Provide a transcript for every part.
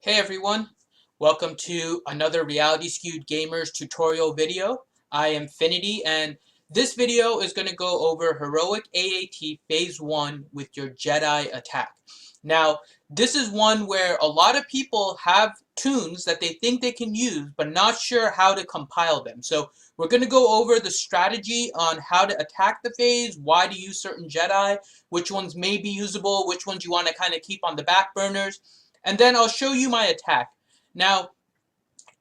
Hey everyone, welcome to another Reality Skewed Gamers tutorial video. I am Finity and this video is going to go over Heroic AAT Phase 1 with your Jedi attack. Now, this is one where a lot of people have tunes that they think they can use but not sure how to compile them. So we're going to go over the strategy on how to attack the phase, why to use certain Jedi, which ones may be usable, which ones you want to kind of keep on the back burners. And then I'll show you my attack. Now,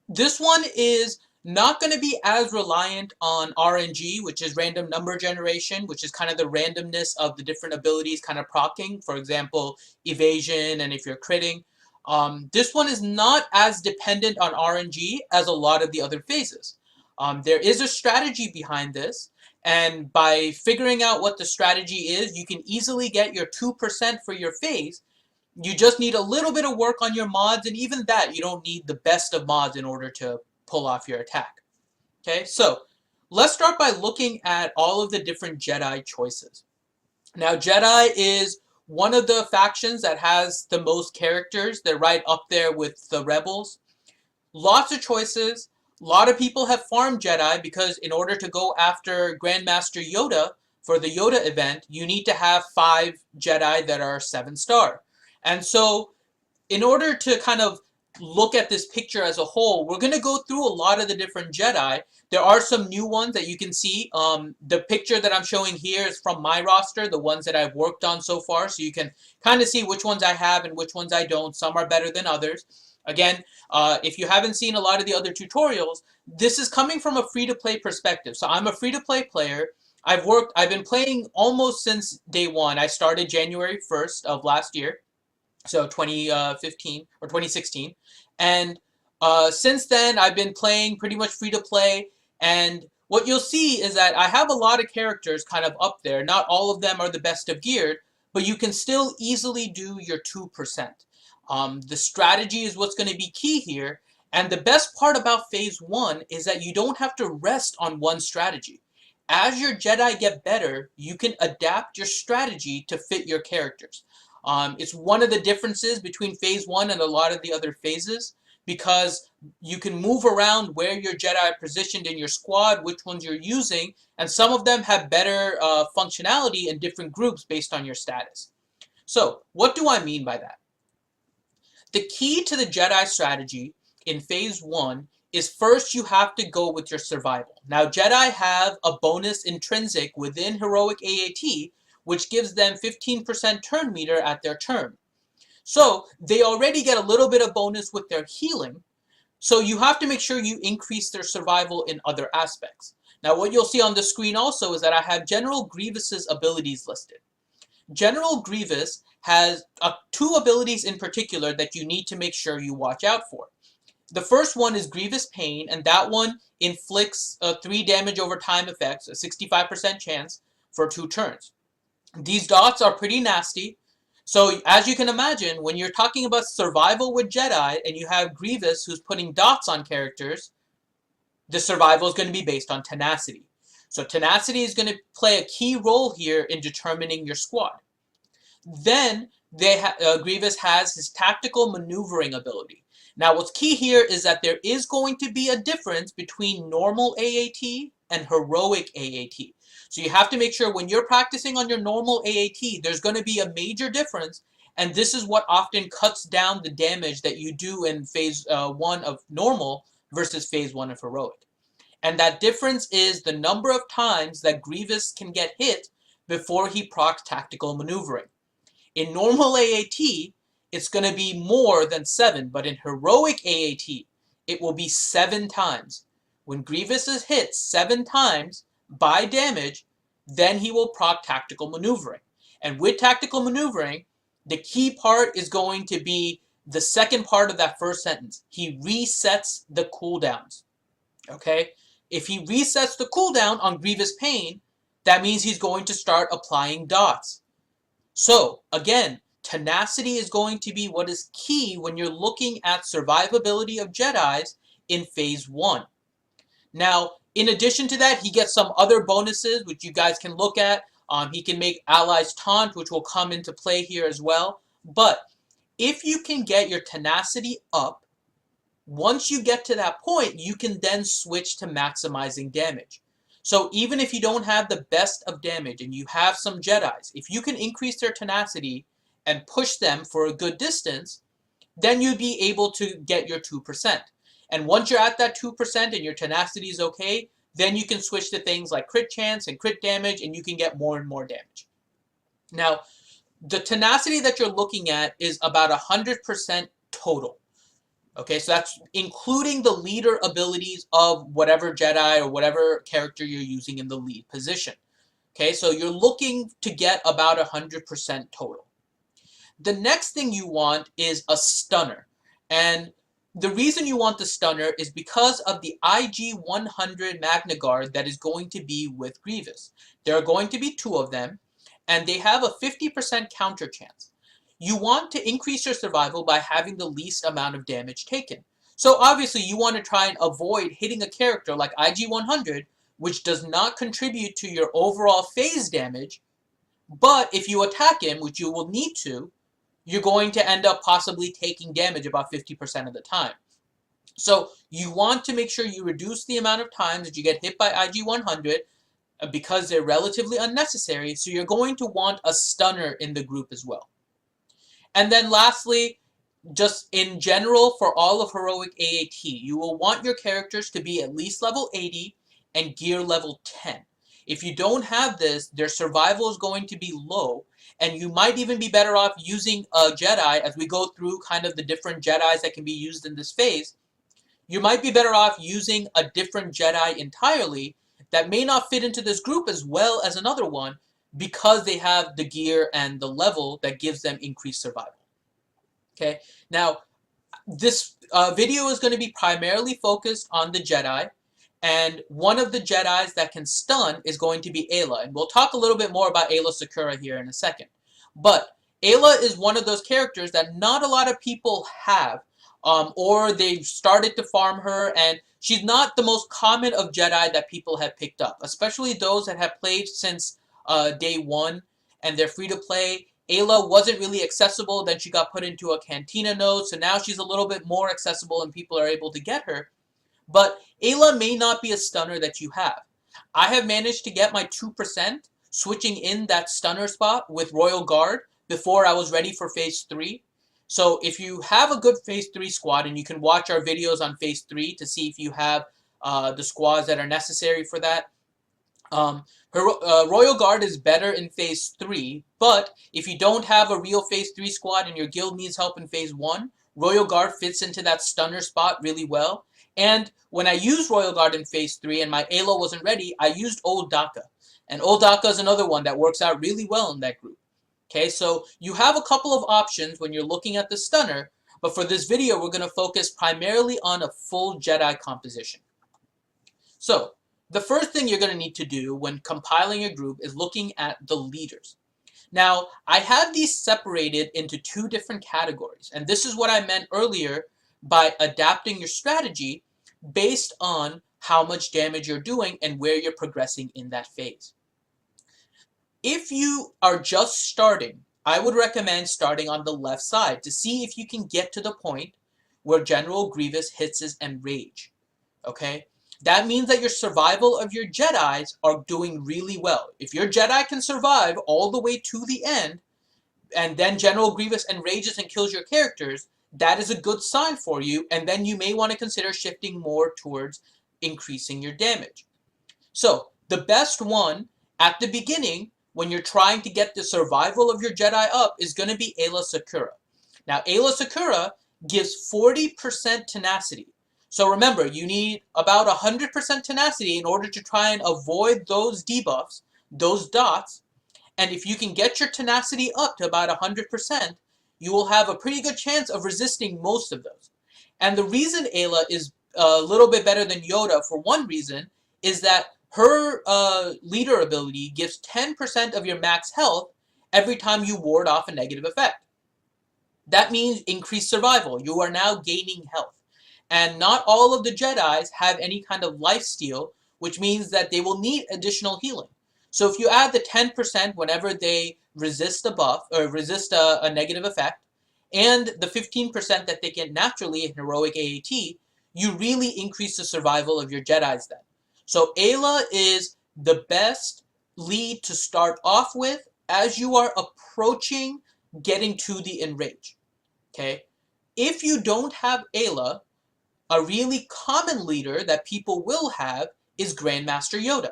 this one is not going to be as reliant on RNG, which is random number generation, which is kind of the randomness of the different abilities kind of proccing. For example, evasion and if you're critting. This one is not as dependent on RNG as a lot of the other phases. There is a strategy behind this. And by figuring out what the strategy is, you can easily get your 2% for your phase. You just need a little bit of work on your mods, and even that, you don't need the best of mods in order to pull off your attack. Okay, so let's start by looking at all of the different Jedi choices. Now, Jedi is one of the factions that has the most characters. They're right up there with the Rebels. Lots of choices. A lot of people have farmed Jedi because in order to go after Grandmaster Yoda for the Yoda event, you need to have 5 Jedi that are 7-star. And so in order to kind of look at this picture as a whole, we're going to go through a lot of the different Jedi. There are some new ones that you can see. The picture that I'm showing here is from my roster, the ones that I've worked on so far. So you can kind of see which ones I have and which ones I don't. Some are better than others. Again, if you haven't seen a lot of the other tutorials, this is coming from a free-to-play perspective. So I'm a free-to-play player. I've been playing almost since day one. I started January 1st of last year. So 2015 or 2016, and since then I've been playing pretty much free to play. And what you'll see is that I have a lot of characters kind of up there. Not all of them are the best of geared, but you can still easily do your 2%. The strategy is what's going to be key here, and the best part about Phase 1 is that you don't have to rest on one strategy. As your Jedi get better, you can adapt your strategy to fit your characters. It's one of the differences between Phase 1 and a lot of the other phases, because you can move around where your Jedi are positioned in your squad, which ones you're using, and some of them have better functionality in different groups based on your status. So, what do I mean by that? The key to the Jedi strategy in Phase 1 is first you have to go with your survival. Now, Jedi have a bonus intrinsic within Heroic AAT, which gives them 15% turn meter at their turn. So they already get a little bit of bonus with their healing, so you have to make sure you increase their survival in other aspects. Now what you'll see on the screen also is that I have General Grievous's abilities listed. General Grievous has 2 abilities in particular that you need to make sure you watch out for. The first one is Grievous Pain, and that one inflicts 3 damage over time effects, a 65% chance for 2 turns. These dots are pretty nasty. So as you can imagine, when you're talking about survival with Jedi and you have Grievous who's putting dots on characters, the survival is going to be based on tenacity. So tenacity is going to play a key role here in determining your squad. Then Grievous has his tactical maneuvering ability. Now what's key here is that there is going to be a difference between normal AAT and heroic AAT. So you have to make sure when you're practicing on your normal AAT, there's going to be a major difference, and this is what often cuts down the damage that you do in Phase 1 of normal versus Phase 1 of heroic. And that difference is the number of times that Grievous can get hit before he procs tactical maneuvering. In normal AAT, it's going to be more than 7, but in heroic AAT, it will be 7 times. When Grievous is hit 7 times by damage, then he will proc tactical maneuvering. And with tactical maneuvering, the key part is going to be the second part of that first sentence. He resets the cooldowns. Okay? If he resets the cooldown on Grievous Pain, that means he's going to start applying dots. So, again, tenacity is going to be what is key when you're looking at survivability of Jedis in Phase 1. Now, in addition to that, he gets some other bonuses, which you guys can look at. He can make allies taunt, which will come into play here as well. But If you can get your tenacity up, once you get to that point, you can then switch to maximizing damage. So even if you don't have the best of damage and you have some Jedis, if you can increase their tenacity and push them for a good distance, then you'd be able to get your 2%. And once you're at that 2% and your tenacity is okay, then you can switch to things like crit chance and crit damage, and you can get more and more damage. Now, the tenacity that you're looking at is about 100% total. Okay, so that's including the leader abilities of whatever Jedi or whatever character you're using in the lead position. Okay, so you're looking to get about 100% total. The next thing you want is a stunner. And the reason you want the stunner is because of the IG-100 Magna Guard that is going to be with Grievous. There are going to be 2 of them, and they have a 50% counter chance. You want to increase your survival by having the least amount of damage taken. So obviously you want to try and avoid hitting a character like IG-100, which does not contribute to your overall phase damage, but if you attack him, which you will need to, you're going to end up possibly taking damage about 50% of the time. So you want to make sure you reduce the amount of times that you get hit by IG-100 because they're relatively unnecessary, so you're going to want a stunner in the group as well. And then lastly, just in general for all of Heroic AAT, you will want your characters to be at least level 80 and gear level 10. If you don't have this, their survival is going to be low, and you might even be better off using a Jedi as we go through kind of the different Jedis that can be used in this phase. You might be better off using a different Jedi entirely that may not fit into this group as well as another one because they have the gear and the level that gives them increased survival. Okay, now this video is going to be primarily focused on the Jedi, and one of the Jedis that can stun is going to be Ayla, and we'll talk a little bit more about Ayla Secura here in a second. But Ayla is one of those characters that not a lot of people have, or they've started to farm her, and she's not the most common of Jedi that people have picked up, especially those that have played since day 1 and they're free to play. Ayla wasn't really accessible, then she got put into a Cantina node, so now she's a little bit more accessible and people are able to get her. But Ayla may not be a stunner that you have. I have managed to get my 2% switching in that stunner spot with Royal Guard before I was ready for Phase 3. So if you have a good Phase 3 squad, and you can watch our videos on Phase 3 to see if you have the squads that are necessary for that. Royal Guard is better in Phase 3, but if you don't have a real Phase 3 squad and your guild needs help in Phase 1, Royal Guard fits into that stunner spot really well. And when I used Royal Guard in Phase 3 and my Ayla wasn't ready, I used Old Daka. And Old Daka is another one that works out really well in that group. Okay, so you have a couple of options when you're looking at the stunner, but for this video we're going to focus primarily on a full Jedi composition. So, the first thing you're going to need to do when compiling your group is looking at the leaders. Now, I have these separated into 2 different categories, and this is what I meant earlier by adapting your strategy based on how much damage you're doing and where you're progressing in that phase. If you are just starting, I would recommend starting on the left side to see if you can get to the point where General Grievous hits his enrage. Okay? That means that your survival of your Jedis are doing really well. If your Jedi can survive all the way to the end, and then General Grievous enrages and kills your characters, that is a good sign for you, and then you may want to consider shifting more towards increasing your damage. So, the best one at the beginning, when you're trying to get the survival of your Jedi up, is going to be Ayla Secura. Now, Ayla Secura gives 40% tenacity. So remember, you need about 100% tenacity in order to try and avoid those debuffs, those dots, and if you can get your tenacity up to about 100%, you will have a pretty good chance of resisting most of those. And the reason Ayla is a little bit better than Yoda, for one reason, is that her leader ability gives 10% of your max health every time you ward off a negative effect. That means increased survival. You are now gaining health. And not all of the Jedis have any kind of lifesteal, which means that they will need additional healing. So if you add the 10% whenever they resist a buff, or resist a negative effect, and the 15% that they get naturally in heroic AAT, you really increase the survival of your Jedis then. So Ayla is the best lead to start off with as you are approaching getting to the enrage. Okay? If you don't have Ayla, a really common leader that people will have is Grandmaster Yoda.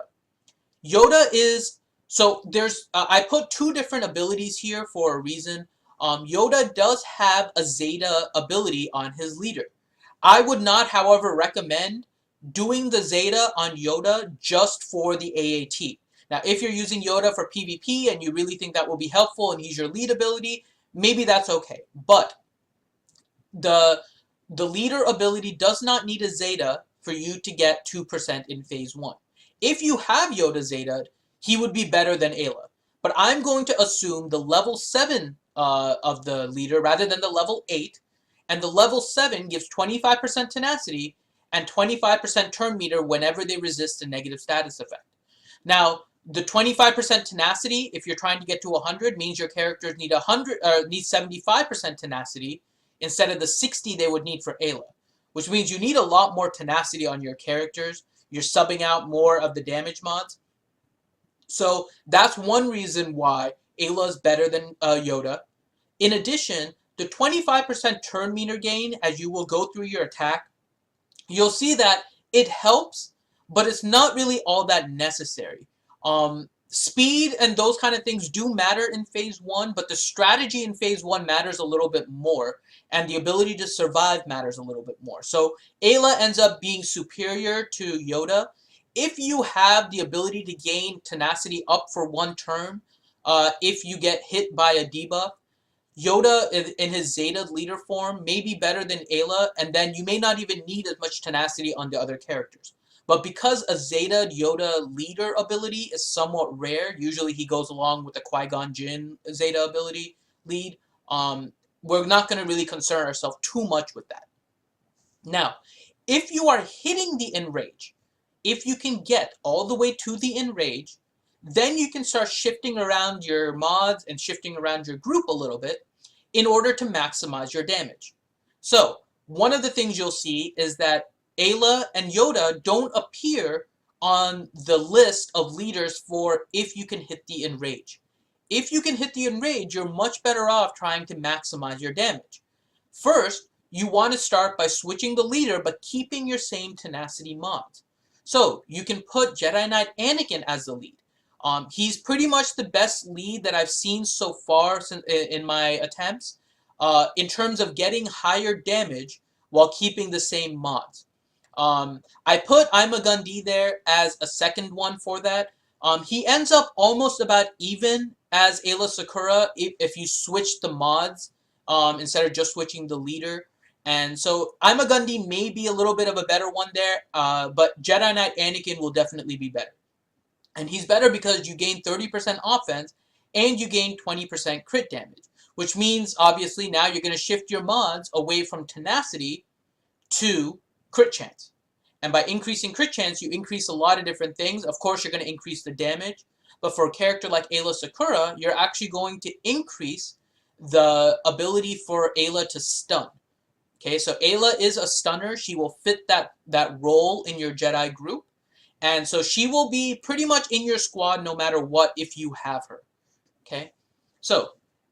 Yoda is, so there's, I put two different abilities here for a reason. Yoda does have a Zeta ability on his leader. I would not, however, recommend doing the Zeta on Yoda just for the AAT. Now, if you're using Yoda for PvP and you really think that will be helpful and he's your lead ability, maybe that's okay. But the leader ability does not need a Zeta for you to get 2% in Phase 1. If you have Yoda Zeta, he would be better than Ayla. But I'm going to assume the level 7 of the leader rather than the level 8. And the level 7 gives 25% tenacity and 25% turn meter whenever they resist a negative status effect. Now, the 25% tenacity, if you're trying to get to 100, means your characters need 75% tenacity instead of the 60 they would need for Ayla, which means you need a lot more tenacity on your characters. You're subbing out more of the damage mods. So that's one reason why Ayla is better than Yoda. In addition, the 25% turn meter gain as you will go through your attack, you'll see that it helps, but it's not really all that necessary. Speed and those kind of things do matter in Phase 1, but the strategy in Phase 1 matters a little bit more, and the ability to survive matters a little bit more. So Ayla ends up being superior to Yoda. If you have the ability to gain tenacity up for one turn, if you get hit by a debuff, Yoda in his Zeta leader form may be better than Ayla, and then you may not even need as much tenacity on the other characters. But because a Zeta Yoda leader ability is somewhat rare, usually he goes along with the Qui-Gon Jinn Zeta ability lead, we're not going to really concern ourselves too much with that. Now, if you are hitting the enrage, if you can get all the way to the enrage, then you can start shifting around your mods and shifting around your group a little bit in order to maximize your damage. So, one of the things you'll see is that Ayla and Yoda don't appear on the list of leaders for if you can hit the enrage. If you can hit the enrage, you're much better off trying to maximize your damage. First, you want to start by switching the leader but keeping your same tenacity mods. So, you can put Jedi Knight Anakin as the lead. He's pretty much the best lead that I've seen so far in my attempts in terms of getting higher damage while keeping the same mods. I put I'm a Gundy there as a second one for that. He ends up almost about even as Ayla Sakura if you switch the mods instead of just switching the leader. And so I'm a Gundy may be a little bit of a better one there, but Jedi Knight Anakin will definitely be better. And he's better because you gain 30% offense and you gain 20% crit damage, which means obviously now you're going to shift your mods away from tenacity to crit chance. And by increasing crit chance, you increase a lot of different things. Of course, you're going to increase the damage, but for a character like Ayla Sakura, you're actually going to increase the ability for Ayla to stun. Okay, so Ayla is a stunner. She will fit that role in your Jedi group. And so she will be pretty much in your squad no matter what if you have her. Okay? So,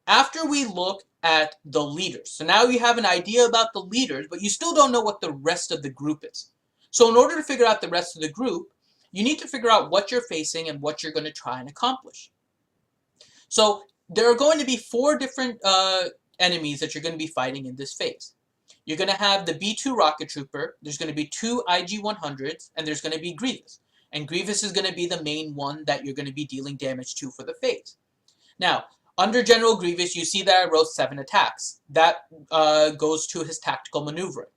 after we look at the leaders. So now you have an idea about the leaders, but you still don't know what the rest of the group is. So in order to figure out the rest of the group, you need to figure out what you're facing and what you're going to try and accomplish. So there are going to be 4 different enemies that you're going to be fighting in this phase. You're going to have the B2 Rocket Trooper, there's going to be 2 IG-100s, and there's going to be Grievous. And Grievous is going to be the main one that you're going to be dealing damage to for the phase. Now, under General Grievous, you see that I wrote 7 attacks. That goes to his tactical maneuvering.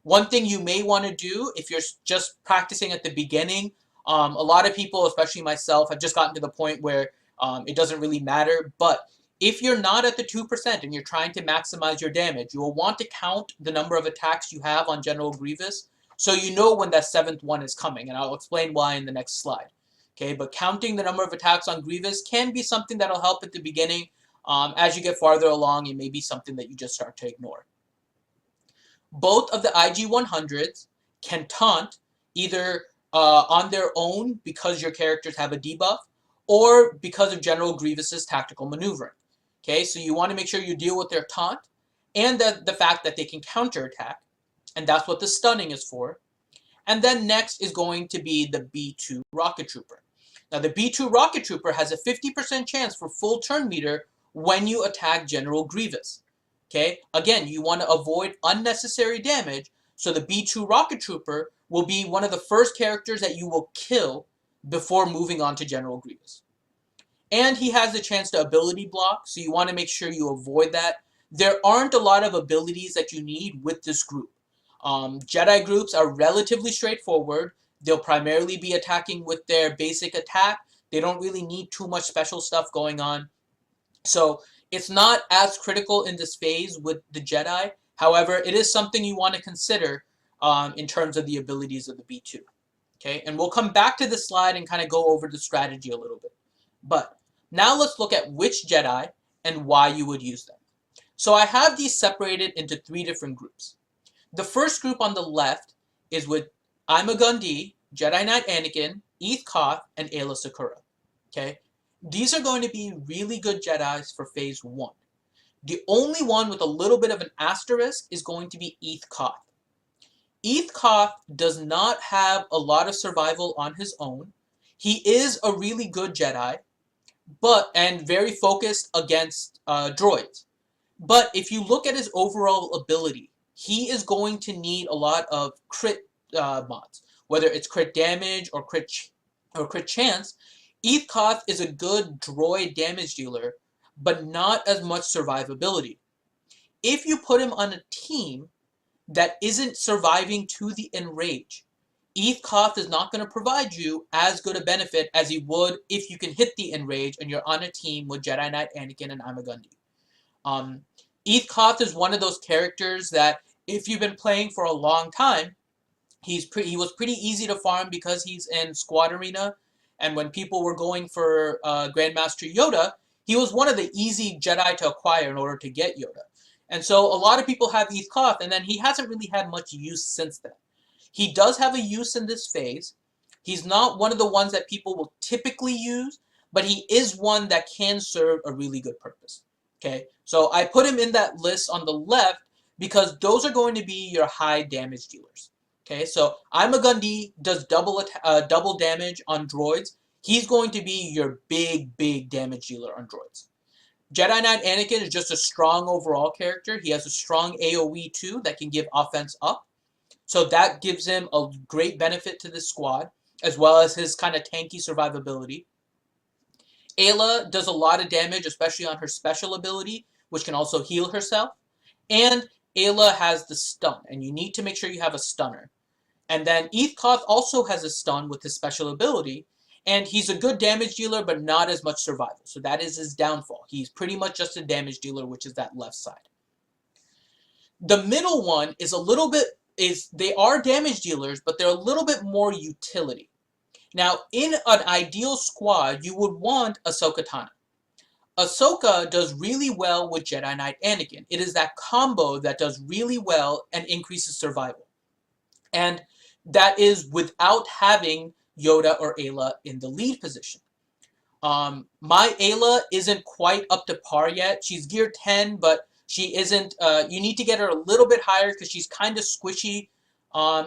One thing you may want to do, if you're just practicing at the beginning, a lot of people, especially myself, have just gotten to the point where it doesn't really matter, but if you're not at the 2% and you're trying to maximize your damage, you will want to count the number of attacks you have on General Grievous so you know when that 7th one is coming, and I'll explain why in the next slide. Okay, but counting the number of attacks on Grievous can be something that'll help at the beginning. As you get farther along, it may be something that you just start to ignore. Both of the IG-100s can taunt either on their own because your characters have a debuff, or because of General Grievous's tactical maneuvering. Okay, so you want to make sure you deal with their taunt and the fact that they can counterattack, and that's what the stunning is for. And then next is going to be the B2 Rocket Trooper. Now the B2 Rocket Trooper has a 50% chance for full turn meter when you attack General Grievous. Okay, again, you want to avoid unnecessary damage, so the B2 Rocket Trooper will be one of the first characters that you will kill before moving on to General Grievous. And he has the chance to ability block, so you want to make sure you avoid that. There aren't a lot of abilities that you need with this group. Jedi groups are relatively straightforward. They'll primarily be attacking with their basic attack. They don't really need too much special stuff going on. So it's not as critical in this phase with the Jedi. However, it is something you want to consider in terms of the abilities of the B2. Okay, and we'll come back to this slide and kind of go over the strategy a little bit. But now let's look at which Jedi and why you would use them. So I have these separated into 3 different groups. The first group on the left is with Ima-Gun-Di, Jedi Knight Anakin, Eth Koth, and Aayla Secura. Okay, these are going to be really good Jedis for phase 1. The only one with a little bit of an asterisk is going to be Eth Koth. Eth Koth does not have a lot of survival on his own. He is a really good Jedi, and very focused against droids. But if you look at his overall ability, he is going to need a lot of crit mods, whether it's crit damage or crit chance. Eth Koth is a good droid damage dealer, but not as much survivability. If you put him on a team that isn't surviving to the enrage, Eth Koth is not going to provide you as good a benefit as he would if you can hit the enrage and you're on a team with Jedi Knight Anakin and Ima-Gun-Di. Eth Koth is one of those characters that if you've been playing for a long time, he was pretty easy to farm because he's in Squad Arena, and when people were going for Grandmaster Yoda, he was one of the easy Jedi to acquire in order to get Yoda. And so a lot of people have Eth Koth, and then he hasn't really had much use since then. He does have a use in this phase. He's not one of the ones that people will typically use, but he is one that can serve a really good purpose. Okay, so I put him in that list on the left because those are going to be your high damage dealers. Okay, so Ima-Gun-Di does double damage on droids. He's going to be your big damage dealer on droids. Jedi Knight Anakin is just a strong overall character. He has a strong AoE too that can give offense up. So that gives him a great benefit to this squad, as well as his kind of tanky survivability. Aayla does a lot of damage, especially on her special ability, which can also heal herself. And Aayla has the stun, and you need to make sure you have a stunner. And then Eth Koth also has a stun with his special ability, and he's a good damage dealer, but not as much survival. So that is his downfall. He's pretty much just a damage dealer, which is that left side. The middle one is a little bit, they are damage dealers, but they're a little bit more utility. Now, in an ideal squad, you would want Ahsoka Tano. Ahsoka does really well with Jedi Knight Anakin. It is that combo that does really well and increases survival. And that is without having Yoda or Aayla in the lead position. My Aayla isn't quite up to par yet. She's gear 10, but she isn't, you need to get her a little bit higher because she's kind of squishy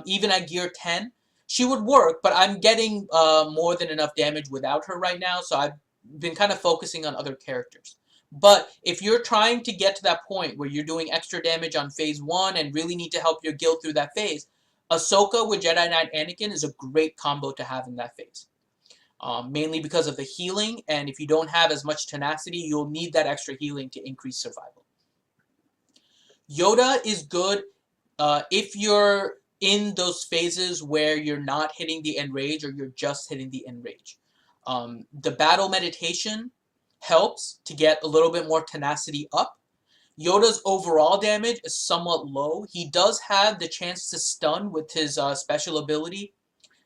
even at gear 10. She would work, but I'm getting more than enough damage without her right now, so I've been kind of focusing on other characters. But if you're trying to get to that point where you're doing extra damage on phase 1 and really need to help your guild through that phase, Ahsoka with Jedi Knight Anakin is a great combo to have in that phase. Mainly because of the healing, and if you don't have as much tenacity, you'll need that extra healing to increase survival. Yoda is good if you're in those phases where you're not hitting the enrage or you're just hitting the enrage. The battle meditation helps to get a little bit more tenacity up. Yoda's overall damage is somewhat low. He does have the chance to stun with his special ability.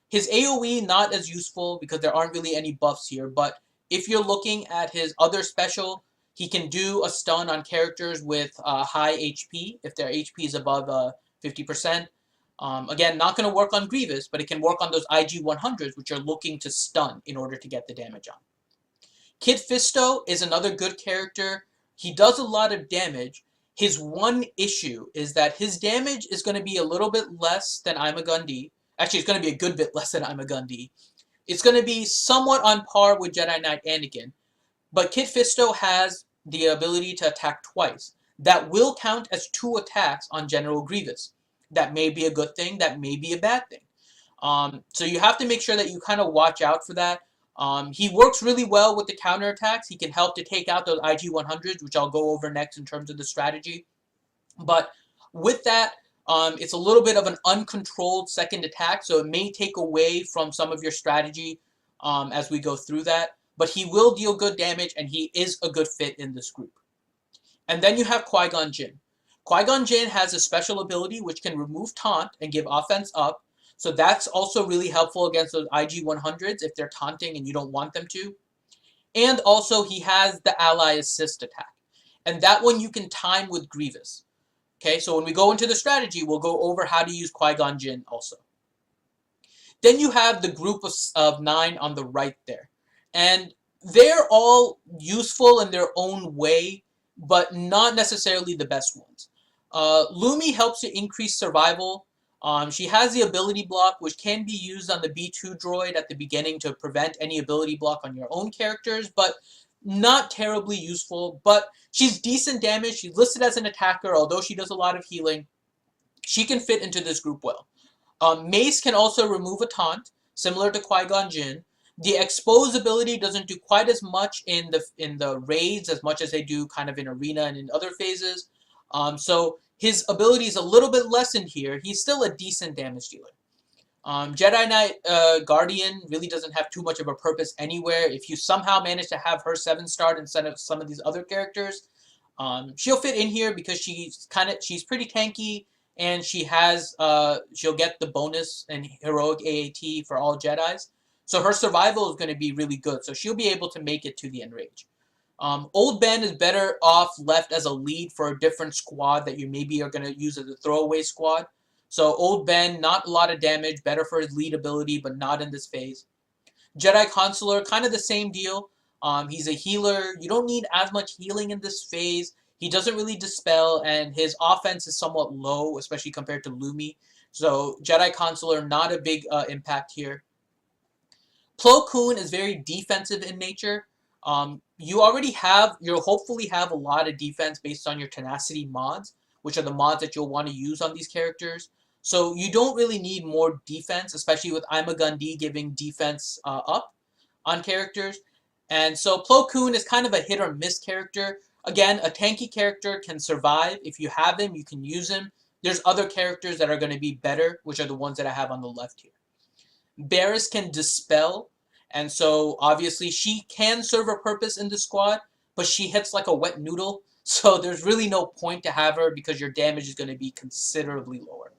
His AoE not as useful because there aren't really any buffs here, but if you're looking at his other special, He can do a stun on characters with high HP if their HP is above 50%. Again, not going to work on Grievous, but it can work on those IG-100s, which are looking to stun in order to get the damage on. Kid Fisto is another good character. He does a lot of damage. His one issue is that his damage is going to be a little bit less than I'm a Gundy. Actually, it's going to be a good bit less than I'm a Gundy. It's going to be somewhat on par with Jedi Knight Anakin. But Kid Fisto has the ability to attack twice. That will count as 2 attacks on General Grievous. That may be a good thing. That may be a bad thing. So you have to make sure that you kind of watch out for that. He works really well with the counterattacks. He can help to take out those IG-100s, which I'll go over next in terms of the strategy. But with that, it's a little bit of an uncontrolled second attack, so it may take away from some of your strategy as we go through that. But he will deal good damage, and he is a good fit in this group. And then you have Qui-Gon Jinn. Qui-Gon Jinn has a special ability which can remove taunt and give offense up. So that's also really helpful against those IG-100s if they're taunting and you don't want them to. And also he has the ally assist attack. And that one you can time with Grievous. Okay, so when we go into the strategy, we'll go over how to use Qui-Gon Jinn also. Then you have the group of 9 on the right there. And they're all useful in their own way, but not necessarily the best ones. Lumi helps to increase survival. She has the ability block, which can be used on the B2 droid at the beginning to prevent any ability block on your own characters, but not terribly useful. But she's decent damage. She's listed as an attacker, although she does a lot of healing. She can fit into this group well. Mace can also remove a taunt, similar to Qui-Gon Jinn. The expose ability doesn't do quite as much in the raids as much as they do kind of in arena and in other phases. So his ability is a little bit lessened here. He's still a decent damage dealer. Jedi Knight Guardian really doesn't have too much of a purpose anywhere. If you somehow manage to have her 7-star instead of some of these other characters, she'll fit in here because she's pretty tanky, and she'll get the bonus and heroic AAT for all Jedis. So her survival is going to be really good. So she'll be able to make it to the Enrage. Old Ben is better off left as a lead for a different squad that you maybe are going to use as a throwaway squad. So Old Ben, not a lot of damage, better for his lead ability, but not in this phase. Jedi Consular, kind of the same deal. He's a healer. You don't need as much healing in this phase. He doesn't really dispel, and his offense is somewhat low, especially compared to Lumi. So Jedi Consular, not a big impact here. Plo Koon is very defensive in nature. You'll hopefully have a lot of defense based on your tenacity mods, which are the mods that you'll want to use on these characters. So you don't really need more defense, especially with I'm a Gundy giving defense up on characters. And so Plo Koon is kind of a hit or miss character. Again, a tanky character can survive. If you have him, you can use him. There's other characters that are going to be better, which are the ones that I have on the left here. Barriss can dispel, and so obviously she can serve a purpose in the squad, but she hits like a wet noodle, so there's really no point to have her because your damage is going to be considerably lower.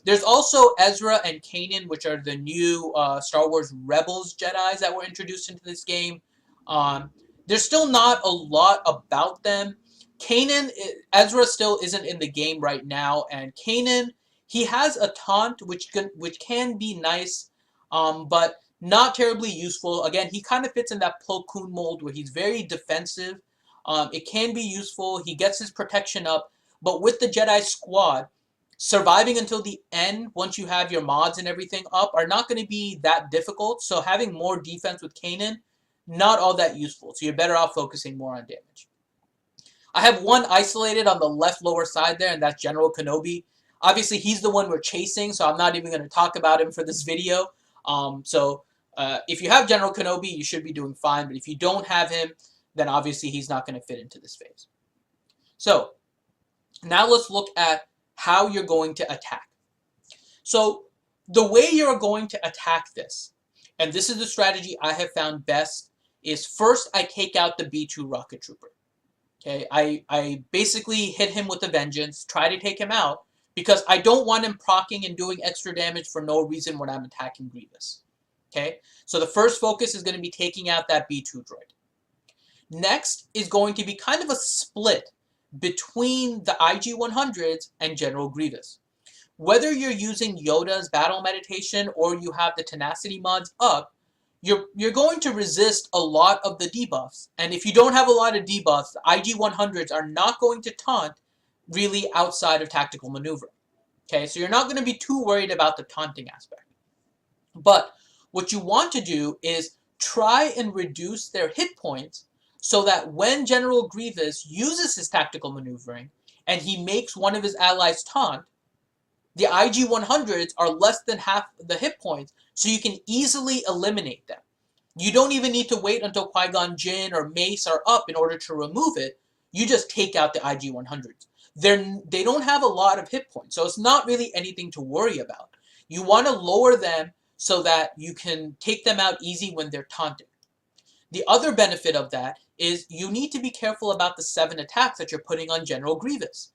There's also Ezra and Kanan, which are the new Star Wars Rebels Jedis that were introduced into this game. There's still not a lot about them. Ezra still isn't in the game right now, and Kanan, he has a taunt which can be nice, but not terribly useful. Again, he kind of fits in that Plo Koon mold where he's very defensive. It can be useful. He gets his protection up, but with the Jedi squad, surviving until the end, once you have your mods and everything up, are not going to be that difficult. So having more defense with Kanan, not all that useful. So you're better off focusing more on damage. I have one isolated on the left lower side there, and that's General Kenobi. Obviously, he's the one we're chasing, so I'm not even going to talk about him for this video. If you have General Kenobi, you should be doing fine. But if you don't have him, then obviously he's not going to fit into this phase. So now let's look at how you're going to attack. So the way you're going to attack this, and this is the strategy I have found best, is first I take out the B2 rocket trooper. Okay, I basically hit him with a vengeance, try to take him out, because I don't want him proccing and doing extra damage for no reason when I'm attacking Grievous. Okay, so the first focus is going to be taking out that B2 droid. Next is going to be kind of a split between the IG-100s and General Grievous. Whether you're using Yoda's battle meditation or you have the tenacity mods up, you're going to resist a lot of the debuffs. And if you don't have a lot of debuffs, the IG-100s are not going to taunt really outside of tactical maneuver. Okay, so you're not going to be too worried about the taunting aspect. But what you want to do is try and reduce their hit points so that when General Grievous uses his tactical maneuvering and he makes one of his allies taunt, the IG-100s are less than half the hit points, so you can easily eliminate them. You don't even need to wait until Qui-Gon Jinn or Mace are up in order to remove it. You just take out the IG-100s. They don't have a lot of hit points, so it's not really anything to worry about. You want to lower them so that you can take them out easy when they're taunted. The other benefit of that is you need to be careful about the 7 attacks that you're putting on General Grievous.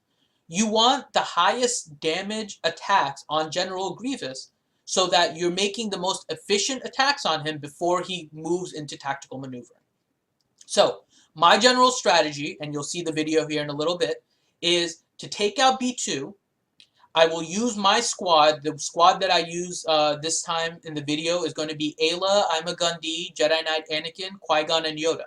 You want the highest damage attacks on General Grievous so that you're making the most efficient attacks on him before he moves into tactical maneuvering. So, my general strategy, and you'll see the video here in a little bit, is to take out B2. I will use my squad. The squad that I use this time in the video is going to be Ayla, Ima Gundy, Jedi Knight Anakin, Qui-Gon, and Yoda.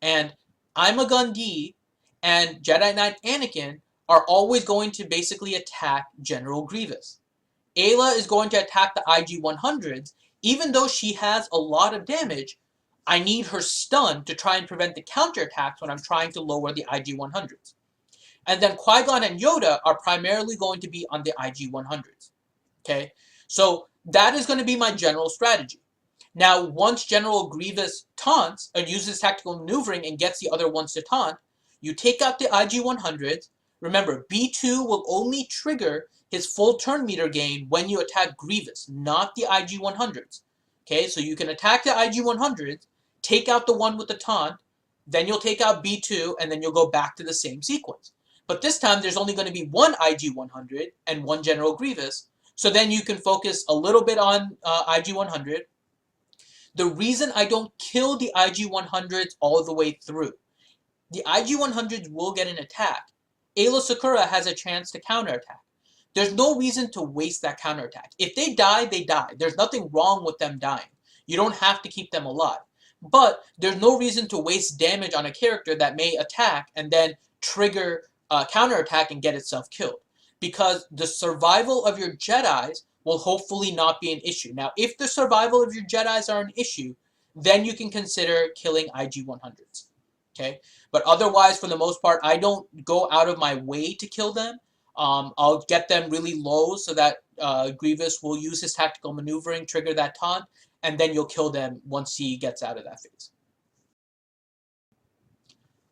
And Ima Gundy and Jedi Knight Anakin are always going to basically attack General Grievous. Ayla is going to attack the IG-100s. Even though she has a lot of damage, I need her stun to try and prevent the counterattacks when I'm trying to lower the IG-100s. And then Qui-Gon and Yoda are primarily going to be on the IG-100s. Okay? So that is going to be my general strategy. Now, once General Grievous taunts, or uses tactical maneuvering and gets the other ones to taunt, you take out the IG-100s. Remember, B2 will only trigger his full turn meter gain when you attack Grievous, not the IG-100s. Okay, so you can attack the IG-100s, take out the one with the taunt, then you'll take out B2, and then you'll go back to the same sequence. But this time, there's only going to be one IG-100 and one General Grievous, so then you can focus a little bit on IG-100. The reason I don't kill the IG-100s all the way through, the IG-100s will get an attack. Aayla Secura has a chance to counterattack. There's no reason to waste that counterattack. If they die, they die. There's nothing wrong with them dying. You don't have to keep them alive. But there's no reason to waste damage on a character that may attack and then trigger a counterattack and get itself killed. Because the survival of your Jedis will hopefully not be an issue. Now, if the survival of your Jedis are an issue, then you can consider killing IG-100s. Okay? But otherwise, for the most part, I don't go out of my way to kill them. I'll get them really low so that Grievous will use his tactical maneuvering, trigger that taunt, and then you'll kill them once he gets out of that phase.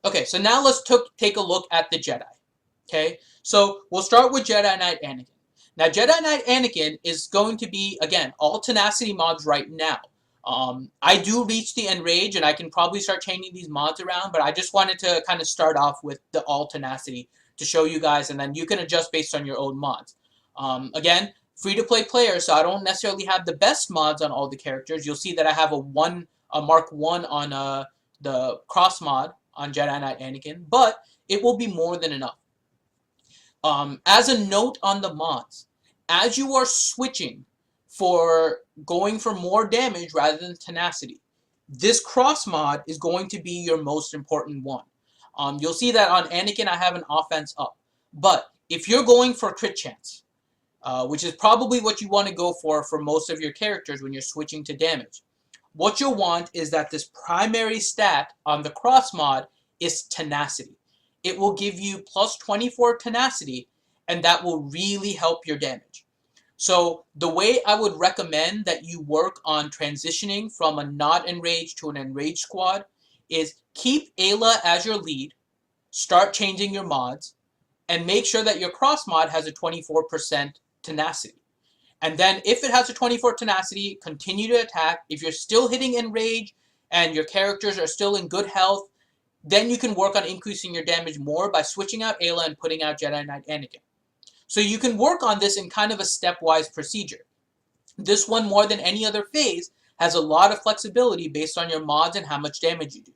Okay, so now let's take a look at the Jedi. Okay, so we'll start with Jedi Knight Anakin. Now, Jedi Knight Anakin is going to be, again, all tenacity mods right now. I do reach the enrage, and I can probably start changing these mods around, but I just wanted to kind of start off with the all tenacity to show you guys, and then you can adjust based on your own mods. Again, free-to-play player, so I don't necessarily have the best mods on all the characters. You'll see that I have a Mark 1 on the cross mod on Jedi Knight Anakin, but it will be more than enough. As a note on the mods, as you are switching for going for more damage rather than tenacity, this cross mod is going to be your most important one. You'll see that on Anakin I have an offense up, but if you're going for crit chance, which is probably what you want to go for most of your characters when you're switching to damage, what you'll want is that this primary stat on the cross mod is tenacity. It will give you plus 24 tenacity, and that will really help your damage. So the way I would recommend that you work on transitioning from a not enraged to an enraged squad is keep Ayla as your lead, start changing your mods, and make sure that your cross mod has a 24% tenacity. And then if it has a 24 tenacity, continue to attack. If you're still hitting enrage and your characters are still in good health, then you can work on increasing your damage more by switching out Ayla and putting out Jedi Knight Anakin. So you can work on this in kind of a stepwise procedure. This one, more than any other phase, has a lot of flexibility based on your mods and how much damage you do.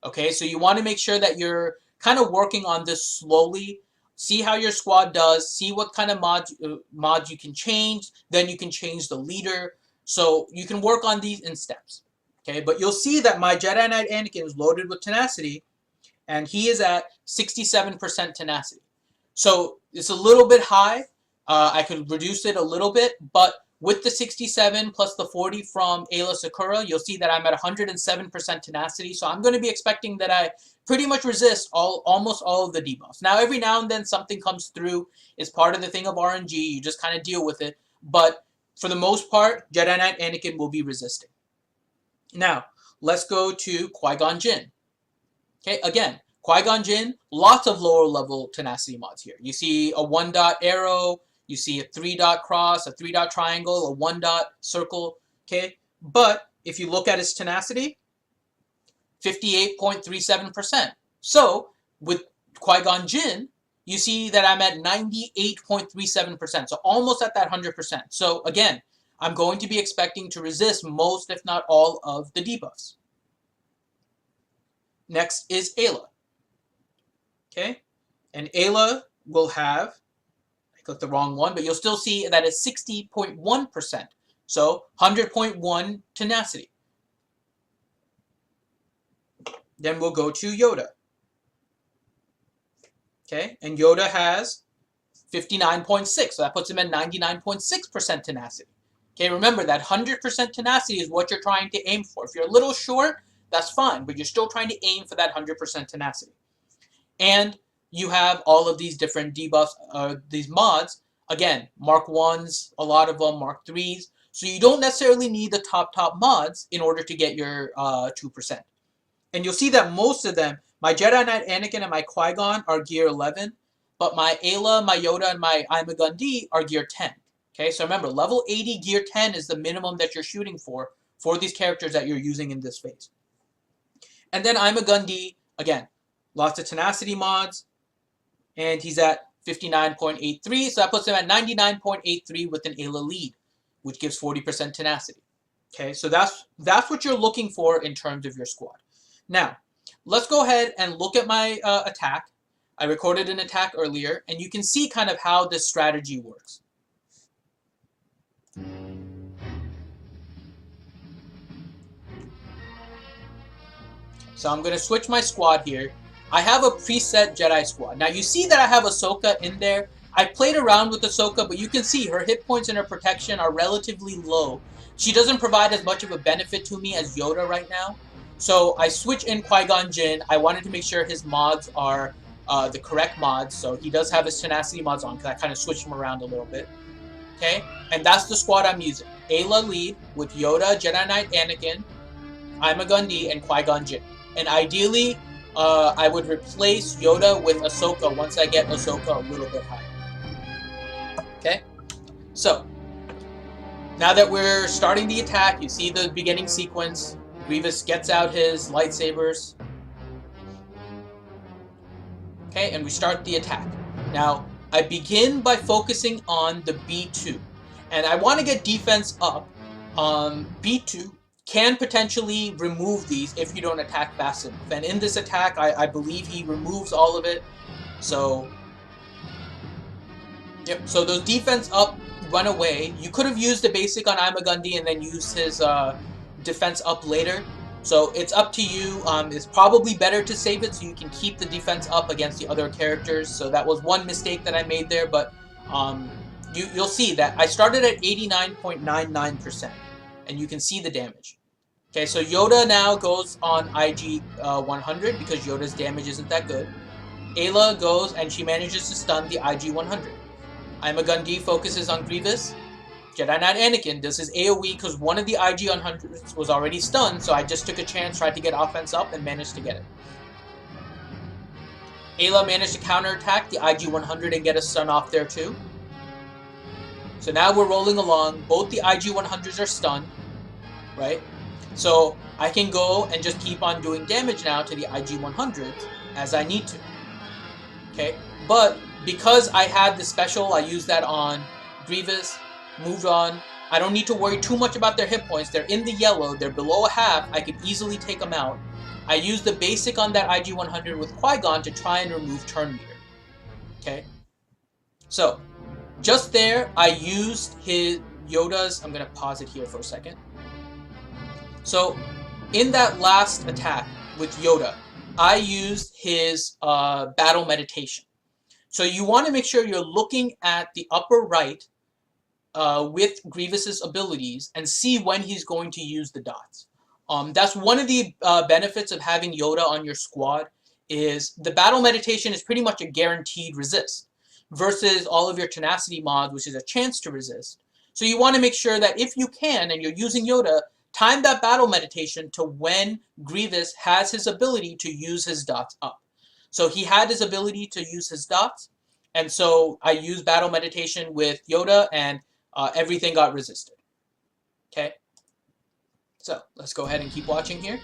Okay, so you want to make sure that you're kind of working on this slowly. See how your squad does. See what kind of mods you can change. Then you can change the leader. So you can work on these in steps. Okay, but you'll see that my Jedi Knight Anakin is loaded with tenacity, and he is at 67% tenacity. So it's a little bit high. I could reduce it a little bit, but with the 67 plus the 40 from Aayla Secura, you'll see that I'm at 107% tenacity. So I'm going to be expecting that I pretty much resist almost all of the debuffs. Now, every now and then something comes through. It's part of the thing of RNG. You just kind of deal with it. But for the most part, Jedi Knight Anakin will be resisting. Now, let's go to Qui-Gon Jinn. Okay, again, Qui-Gon Jinn, lots of lower level tenacity mods here. You see a 1-dot arrow, you see a 3-dot cross, a 3-dot triangle, a 1-dot circle, okay? But if you look at his tenacity, 58.37%. So with Qui-Gon Jinn, you see that I'm at 98.37%, so almost at that 100%. So again, I'm going to be expecting to resist most, if not all, of the debuffs. Next is Aayla. Okay, and Aayla will have, I clicked the wrong one, but you'll still see that it's 60.1%. So 100.1 tenacity. Then we'll go to Yoda. Okay, and Yoda has 59.6, so that puts him at 99.6% tenacity. Okay, remember that 100% tenacity is what you're trying to aim for. If you're a little short, that's fine, but you're still trying to aim for that 100% tenacity. And you have all of these different debuffs, these mods. Again, Mark 1s, a lot of them, Mark 3s. So you don't necessarily need the top mods in order to get your 2%. And you'll see that most of them, my Jedi Knight Anakin and my Qui-Gon are gear 11, but my Aayla, my Yoda, and my Ima-Gun-Di are gear 10. Okay, so remember, level 80 gear 10 is the minimum that you're shooting for these characters that you're using in this phase. And then Ima-Gun-Di, again, lots of tenacity mods, and he's at 59.83, so that puts him at 99.83 with an Aayla lead, which gives 40% tenacity. Okay, so that's what you're looking for in terms of your squad. Now, let's go ahead and look at my attack. I recorded an attack earlier, and you can see kind of how this strategy works. So I'm going to switch my squad here. I have a preset Jedi squad. Now you see that I have Ahsoka in there. I played around with Ahsoka, but you can see her hit points and her protection are relatively low. She doesn't provide as much of a benefit to me as Yoda right now. So I switch in Qui-Gon Jinn. I wanted to make sure his mods are the correct mods. So he does have his tenacity mods on because I kind of switched him around a little bit. Okay, and that's the squad I'm using. Aayla lead with Yoda, Jedi Knight Anakin, Ima-Gun-Di, and Qui-Gon Jinn. And ideally, I would replace Yoda with Ahsoka once I get Ahsoka a little bit higher. Okay, so now that we're starting the attack, you see the beginning sequence. Grievous gets out his lightsabers. Okay, and we start the attack. Now, I begin by focusing on the B2. And I want to get defense up. B2 can potentially remove these if you don't attack fast enough. And in this attack, I believe he removes all of it. So, yep. So those defense up run away. You could have used the basic on Ima-Gun-Di and then used his defense up later. So it's up to you. It's probably better to save it so you can keep the defense up against the other characters. So that was one mistake that I made there. But you'll see that I started at 89.99%. And you can see the damage. Okay, so Yoda now goes on IG 100 because Yoda's damage isn't that good. Aayla goes and she manages to stun the IG 100. Ima-Gun-Di focuses on Grievous. Jedi Knight Anakin does his AoE because one of the IG 100s was already stunned, so I just took a chance, tried to get offense up, and managed to get it. Aayla managed to counterattack the IG 100 and get a stun off there too. So now we're rolling along. Both the IG 100s are stunned, right? So I can go and just keep on doing damage now to the IG 100s as I need to. Okay, but because I had the special, I used that on Grievous, moved on. I don't need to worry too much about their hit points. They're in the yellow. They're below a half. I could easily take them out. I used the basic on that IG-100 with Qui-Gon to try and remove turn meter. Okay, so just there, I used his Yoda's. I'm gonna pause it here for a second. So in that last attack with Yoda, I used his battle meditation. So you want to make sure you're looking at the upper right with Grievous's abilities and see when he's going to use the dots. That's one of the benefits of having Yoda on your squad, is the battle meditation is pretty much a guaranteed resist versus all of your tenacity mods, which is a chance to resist. So you want to make sure that if you can and you're using Yoda, time that battle meditation to when Grievous has his ability to use his dots up. So he had his ability to use his dots, and so I used battle meditation with Yoda, and everything got resisted. Okay, so let's go ahead and keep watching here.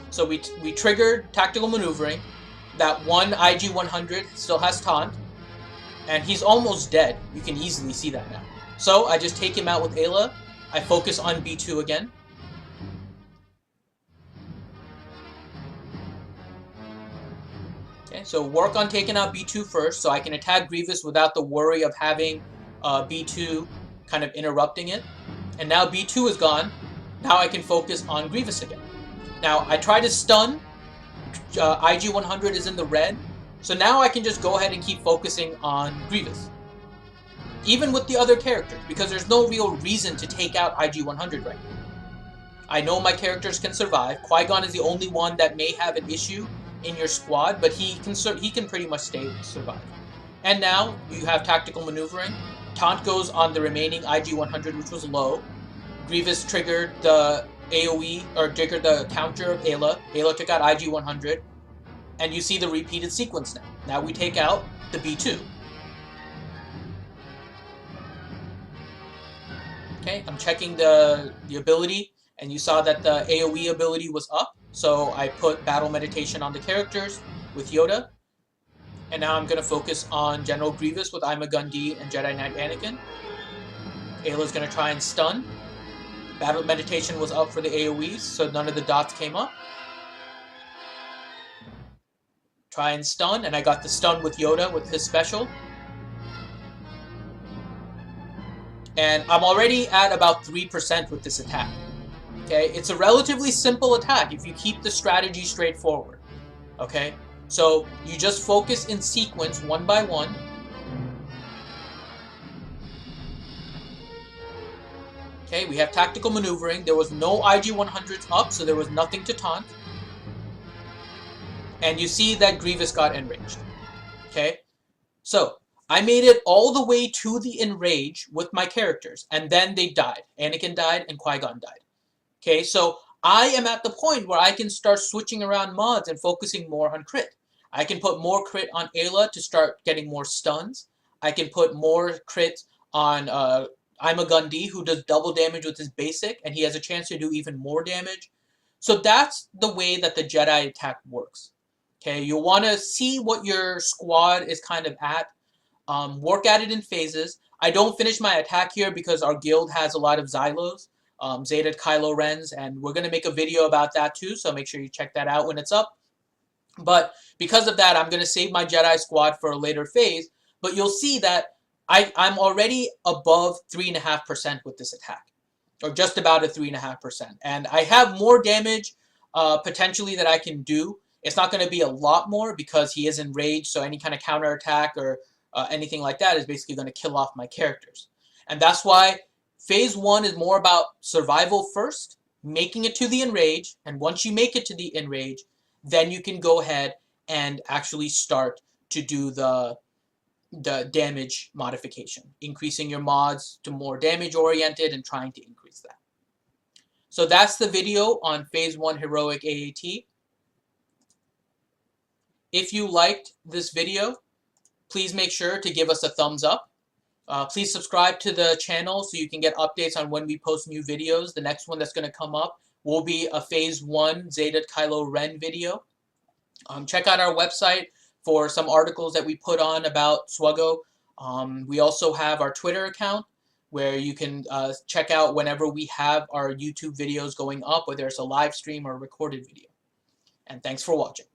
So we triggered tactical maneuvering. That one IG-100 still has taunt, and he's almost dead. You can easily see that now. So I just take him out with Ayla. I focus on B2 again. Okay, so work on taking out B2 first, so I can attack Grievous without the worry of having B2 kind of interrupting it. And now B2 is gone. Now I can focus on Grievous again. Now I try to stun. IG-100 is in the red. So now I can just go ahead and keep focusing on Grievous. Even with the other characters, because there's no real reason to take out IG-100 right now. I know my characters can survive. Qui-Gon is the only one that may have an issue in your squad, but he can pretty much survive. And now you have tactical maneuvering. Taunt goes on the remaining IG-100, which was low. Grievous triggered the AoE, or triggered the counter of Ayla. Ayla took out IG-100. And you see the repeated sequence now. Now we take out the B2. Okay, I'm checking the ability, and you saw that the AoE ability was up. So I put battle meditation on the characters with Yoda. And now I'm going to focus on General Grievous with I'm a Gun D and Jedi Knight Anakin. Ayla's going to try and stun. Battle meditation was up for the AoEs, so none of the dots came up. Try and stun, and I got the stun with Yoda with his special. And I'm already at about 3% with this attack. Okay, it's a relatively simple attack if you keep the strategy straightforward. Okay, so you just focus in sequence one by one. Okay, we have tactical maneuvering. There was no IG-100s up, so there was nothing to taunt. And you see that Grievous got enraged. Okay, so I made it all the way to the enrage with my characters, and then they died. Anakin died and Qui-Gon died. Okay, so I am at the point where I can start switching around mods and focusing more on crit. I can put more crit on Ayla to start getting more stuns. I can put more crit on I'm a Gun D, who does double damage with his basic, and he has a chance to do even more damage. So that's the way that the Jedi attack works. Okay, you'll want to see what your squad is kind of at. Work at it in phases. I don't finish my attack here because our guild has a lot of Xylos, Zeta Kylo Rens, and we're going to make a video about that too, so make sure you check that out when it's up. But because of that, I'm going to save my Jedi squad for a later phase, but you'll see that I'm already above 3.5% with this attack, or just about a 3.5%. And I have more damage potentially that I can do. It's not going to be a lot more because he is enraged, so any kind of counterattack or anything like that is basically going to kill off my characters. And that's why Phase 1 is more about survival first, making it to the enrage, and once you make it to the enrage, then you can go ahead and actually start to do the damage modification, increasing your mods to more damage oriented and trying to increase that. So that's the video on Phase 1 Heroic AAT. If you liked this video, please make sure to give us a thumbs up. Please subscribe to the channel so you can get updates on when we post new videos. The next one that's going to come up will be a Phase 1 Zeta Kylo Ren video. Check out our website for some articles that we put on about SWGOH. We also have our Twitter account where you can check out whenever we have our YouTube videos going up, whether it's a live stream or a recorded video. and thanks for watching.